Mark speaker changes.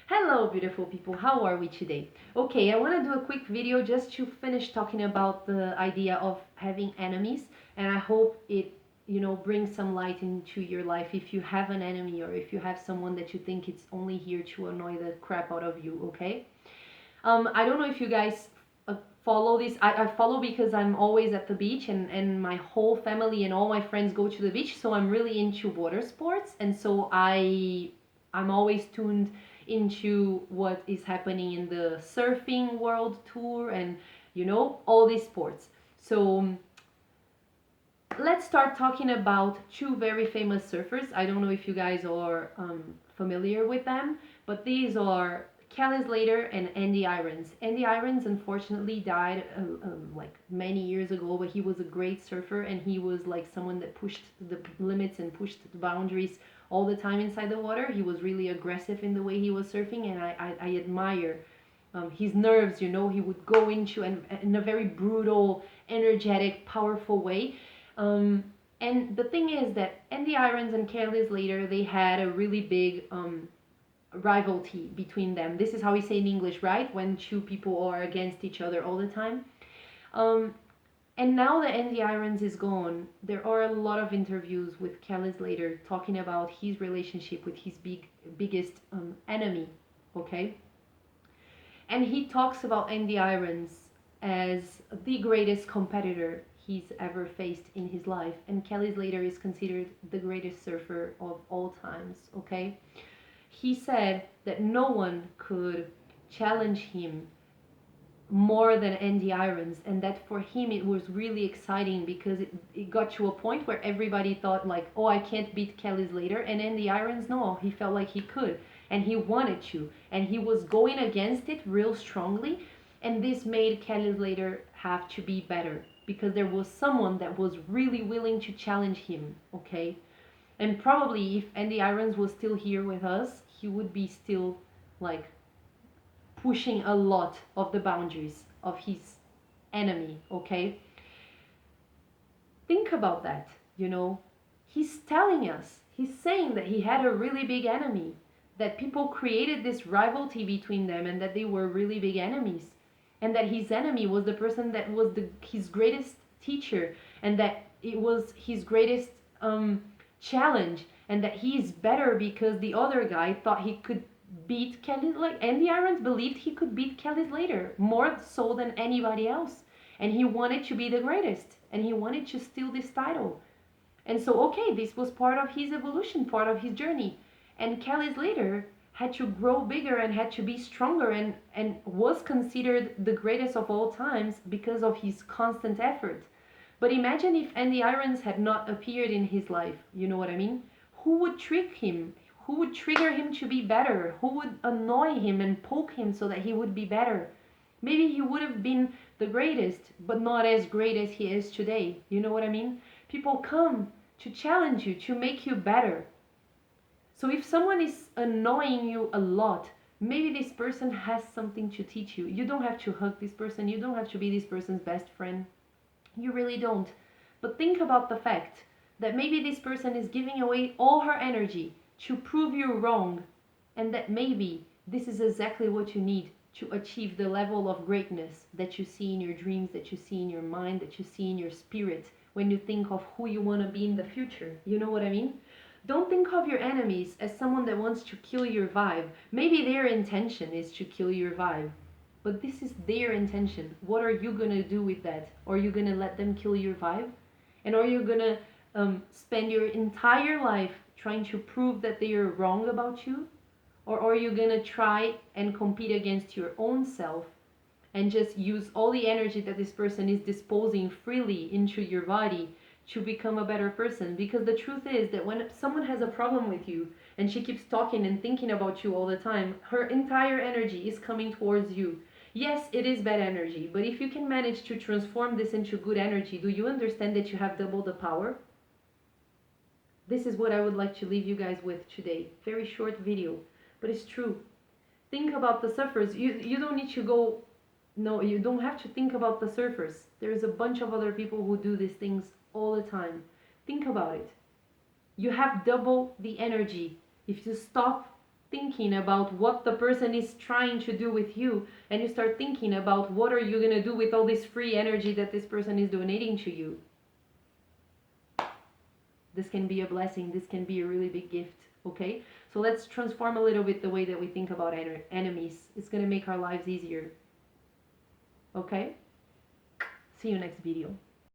Speaker 1: Hello beautiful people, how are we today? Okay, I want to do a quick video just to finish talking about the idea of having enemies, and I hope it brings some light into your life if you have an enemy or if you have someone that you think it's only here to annoy the crap out of you. Okay, I don't know if you guys follow this. I follow because I'm always at the beach, and my whole family and all my friends go to the beach, so I'm really into water sports, and so I'm always tuned into what is happening in the surfing world tour and all these sports. So let's start talking about two very famous surfers. I don't know if you guys are familiar with them, but these are Kelly Slater and Andy Irons. Andy Irons unfortunately died like many years ago, but he was a great surfer, and he was like someone that pushed the limits and pushed the boundaries all the time inside the water. He was really aggressive in the way he was surfing, and I admire his nerves. He would go into and in a very brutal, energetic, powerful way. And the thing is that Andy Irons and Kelly Slater, they had a really big rivalry between them. This is how we say in English, right? When two people are against each other all the time. Um, and now that Andy Irons is gone, there are a lot of interviews with Kelly Slater talking about his relationship with his biggest enemy, okay? And he talks about Andy Irons as the greatest competitor he's ever faced in his life. And Kelly Slater is considered the greatest surfer of all times, okay? He said that no one could challenge him more than Andy Irons, and that for him it was really exciting because it got to a point where everybody thought like, oh, I can't beat Kelly Slater, and Andy Irons, no, he felt like he could, and he wanted to, and he was going against it real strongly, and this made Kelly Slater have to be better because there was someone that was really willing to challenge him, okay? And probably if Andy Irons was still here with us, he would be still like pushing a lot of the boundaries of his enemy, okay? Think about that, He's telling us, he's saying that he had a really big enemy, that people created this rivalry between them and that they were really big enemies, and that his enemy was the person that was his greatest teacher, and that it was his greatest challenge, and that he is better because the other guy thought he could beat Kelly. Like Andy Irons believed he could beat Kelly Slater more so than anybody else, and he wanted to be the greatest, and he wanted to steal this title. And so, okay, this was part of his evolution, part of his journey, and Kelly Slater had to grow bigger and had to be stronger, and was considered the greatest of all times because of his constant effort. But imagine if Andy Irons had not appeared in his life, you know what I mean? Who would trick him? Who would trigger him to be better? Who would annoy him and poke him so that he would be better? Maybe he would have been the greatest, but not as great as he is today. You know what I mean? People come to challenge you, to make you better. So if someone is annoying you a lot, maybe this person has something to teach you. You don't have to hug this person. You don't have to be this person's best friend. You really don't. But think about the fact that maybe this person is giving away all her energy to prove you wrong, and that maybe this is exactly what you need to achieve the level of greatness that you see in your dreams, that you see in your mind, that you see in your spirit when you think of who you want to be in the future. You know what I mean? Don't think of your enemies as someone that wants to kill your vibe. Maybe their intention is to kill your vibe, but this is their intention. What are you gonna do with that? Are you gonna let them kill your vibe? And are you gonna spend your entire life trying to prove that they are wrong about you? Or are you gonna try and compete against your own self and just use all the energy that this person is disposing freely into your body to become a better person? Because the truth is that when someone has a problem with you and she keeps talking and thinking about you all the time, her entire energy is coming towards you. Yes, it is bad energy, but if you can manage to transform this into good energy, do you understand that you have double the power? This is what I would like to leave you guys with today. Very short video, but it's true. Think about the surfers. You don't need to go, no, you don't have to think about the surfers. There's a bunch of other people who do these things all the time. Think about it. You have double the energy. If you stop thinking about what the person is trying to do with you, and you start thinking about what are you going to do with all this free energy that this person is donating to you. This can be a blessing. This can be a really big gift. Okay, so let's transform a little bit the way that we think about enemies. It's going to make our lives easier. Okay, see you next video.